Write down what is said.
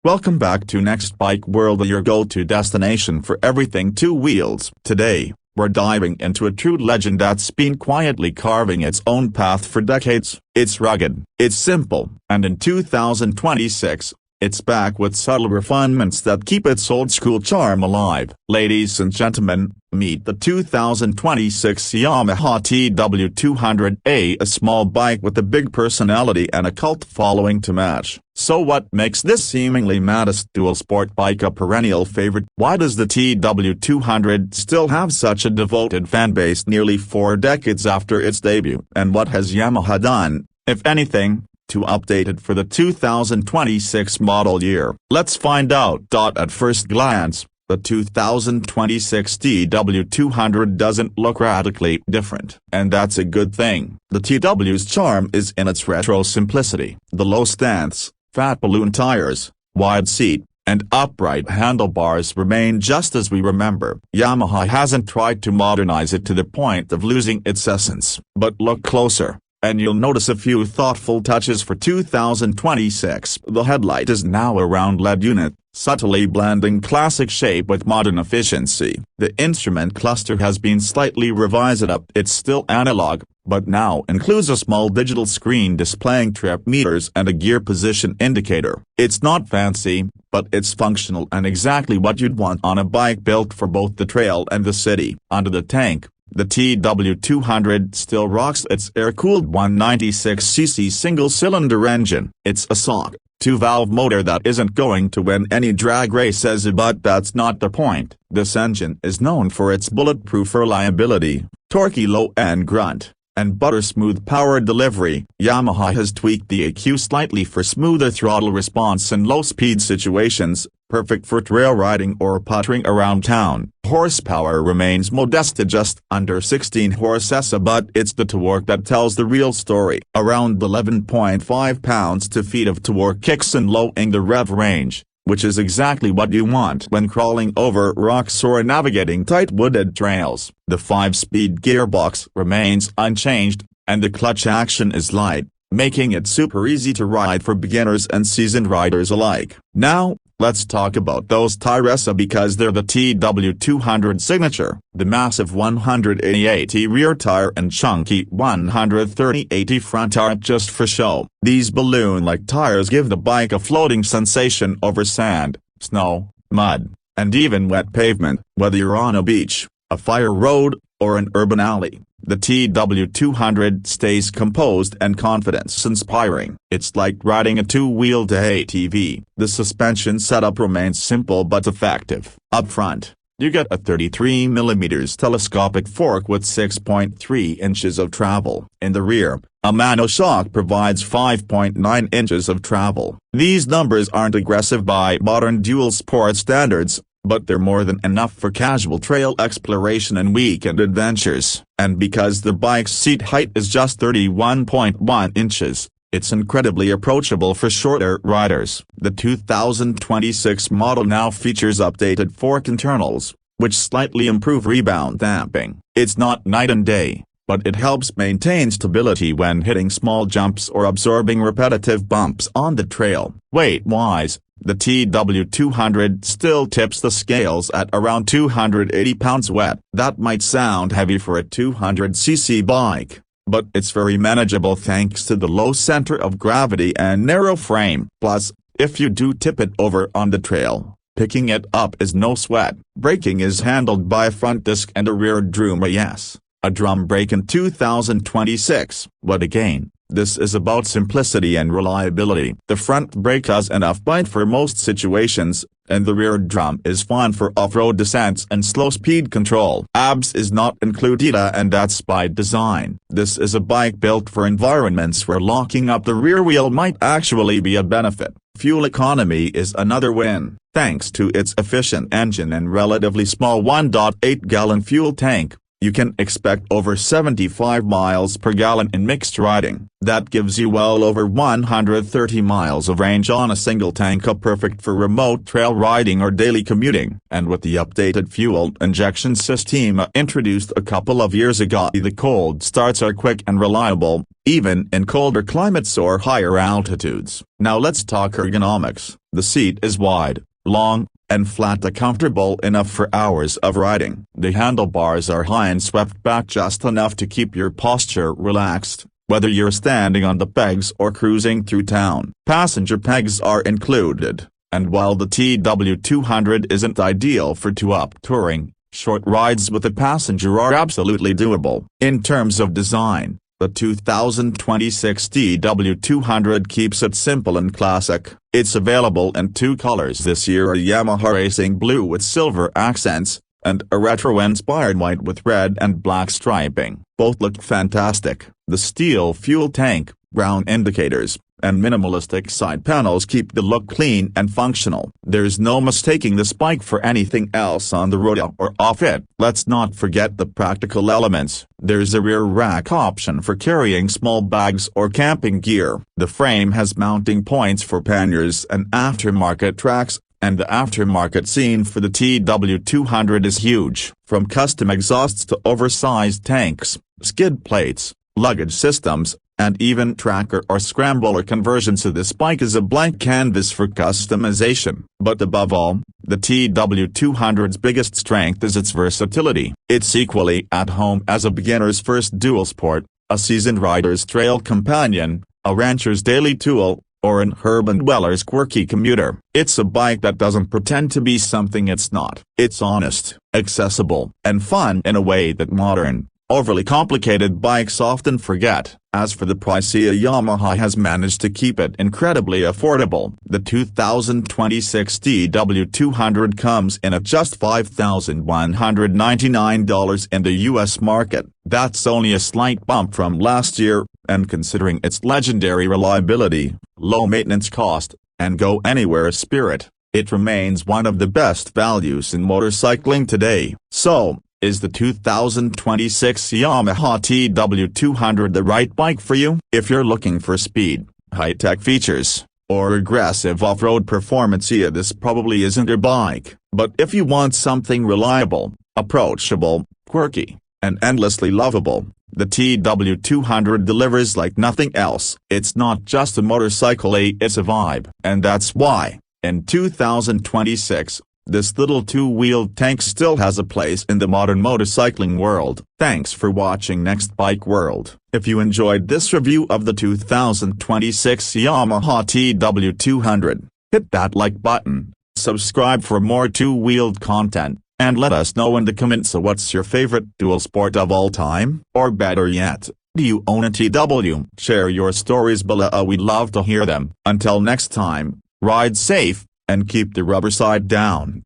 Welcome back to Next Bike World, your go-to destination for everything two wheels. Today, we're diving into a true legend that's been quietly carving its own path for decades. It's rugged, it's simple, and in 2026, it's back with subtle refinements that keep its old-school charm alive. Ladies and gentlemen, meet the 2026 Yamaha TW200, a small bike with a big personality and a cult following to match. So what makes this seemingly maddest dual sport bike a perennial favorite? Why does the TW200 still have such a devoted fanbase nearly 4 decades after its debut? And what has Yamaha done, if anything, to update it for the 2026 model year? Let's find out. At first glance, the 2026 TW200 doesn't look radically different, and that's a good thing. The TW's charm is in its retro simplicity. The low stance, fat balloon tires, wide seat, and upright handlebars remain just as we remember. Yamaha hasn't tried to modernize it to the point of losing its essence. But look closer, and you'll notice a few thoughtful touches for 2026. The headlight is now a round LED unit, subtly blending classic shape with modern efficiency. The instrument cluster has been slightly revised up. It's still analog, but now includes a small digital screen displaying trip meters and a gear position indicator. It's not fancy, but it's functional and exactly what you'd want on a bike built for both the trail and the city. Under the tank, the TW200 still rocks its air-cooled 196cc single-cylinder engine. It's a SOC 2-valve motor that isn't going to win any drag races, but that's not the point. This engine is known for its bulletproof reliability, torquey low-end grunt, and butter-smooth power delivery. Yamaha has tweaked the EQ slightly for smoother throttle response in low-speed situations, perfect for trail riding or puttering around town. Horsepower remains modest at just under 16 horses, but it's the torque that tells the real story. Around 11.5 pounds-to-feet of torque kicks in low in the rev range, which is exactly what you want when crawling over rocks or navigating tight wooded trails. The 5-speed gearbox remains unchanged, and the clutch action is light, making it super easy to ride for beginners and seasoned riders alike. Now, let's talk about those Tyres, because they're the TW200 signature. The massive 180 rear tire and chunky 130 front aren't just for show. These balloon-like tires give the bike a floating sensation over sand, snow, mud, and even wet pavement. Whether you're on a beach, a fire road, or an urban alley, the TW200 stays composed and confidence-inspiring. It's like riding a two-wheeled ATV. The suspension setup remains simple but effective. Up front, you get a 33mm telescopic fork with 6.3 inches of travel. In the rear, a monoshock provides 5.9 inches of travel. These numbers aren't aggressive by modern dual sport standards, but they're more than enough for casual trail exploration and weekend adventures. And because the bike's seat height is just 31.1 inches, it's incredibly approachable for shorter riders. The 2026 model now features updated fork internals, which slightly improve rebound damping. It's not night and day, but it helps maintain stability when hitting small jumps or absorbing repetitive bumps on the trail. Weight-wise, the TW200 still tips the scales at around 280 pounds wet. That might sound heavy for a 200cc bike, but it's very manageable thanks to the low center of gravity and narrow frame. Plus, if you do tip it over on the trail, picking it up is no sweat. Braking is handled by a front disc and a rear drum. Yes, a drum brake in 2026. But again, this is about simplicity and reliability. The front brake has enough bite for most situations, and the rear drum is fine for off-road descents and slow-speed control. ABS is not included, and that's by design. This is a bike built for environments where locking up the rear wheel might actually be a benefit. Fuel economy is another win, thanks to its efficient engine and relatively small 1.8-gallon fuel tank. you can expect over 75 miles per gallon in mixed riding. That gives you well over 130 miles of range on a single tank, perfect for remote trail riding or daily commuting. And with the updated fuel injection system introduced a couple of years ago, the cold starts are quick and reliable, even in colder climates or higher altitudes. Now let's talk ergonomics. The seat is wide, long, and flat, comfortable enough for hours of riding. The handlebars are high and swept back just enough to keep your posture relaxed, whether you're standing on the pegs or cruising through town. Passenger pegs are included, and while the TW200 isn't ideal for two-up touring, short rides with a passenger are absolutely doable. In terms of design, the 2026 TW200 keeps it simple and classic. It's available in two colors this year: a Yamaha racing blue with silver accents, and a retro-inspired white with red and black striping. Both look fantastic. The steel fuel tank, brown indicators, and minimalistic side panels keep the look clean and functional. There's no mistaking this bike for anything else on the road or off it. Let's not forget the practical elements. There's a rear rack option for carrying small bags or camping gear. The frame has mounting points for panniers and aftermarket tracks, and the aftermarket scene for the TW200 is huge. From custom exhausts to oversized tanks, skid plates, luggage systems, and even tracker or scrambler conversions, so this bike is a blank canvas for customization. But above all, the TW200's biggest strength is its versatility. It's equally at home as a beginner's first dual sport, a seasoned rider's trail companion, a rancher's daily tool, or an urban dweller's quirky commuter. It's a bike that doesn't pretend to be something it's not. It's honest, accessible, and fun in a way that modern, overly complicated bikes often forget. As for the price, Yamaha has managed to keep it incredibly affordable. The 2026 TW200 comes in at just $5,199 in the US market. That's only a slight bump from last year, and considering its legendary reliability, low maintenance cost, and go-anywhere spirit, it remains one of the best values in motorcycling today. So, is the 2026 Yamaha TW200 the right bike for you? If you're looking for speed, high-tech features, or aggressive off-road performance, this probably isn't your bike. But if you want something reliable, approachable, quirky, and endlessly lovable, the TW200 delivers like nothing else. It's not just a motorcycle, it's a vibe. And that's why, in 2026, this little two-wheeled tank still has a place in the modern motorcycling world. Thanks for watching Next Bike World. If you enjoyed this review of the 2026 Yamaha TW200, hit that like button, subscribe for more two-wheeled content, and let us know in the comments what's your favorite dual sport of all time. Or better yet, do you own a TW? Share your stories below, we'd love to hear them. Until next time, ride safe, and keep the rubber side down.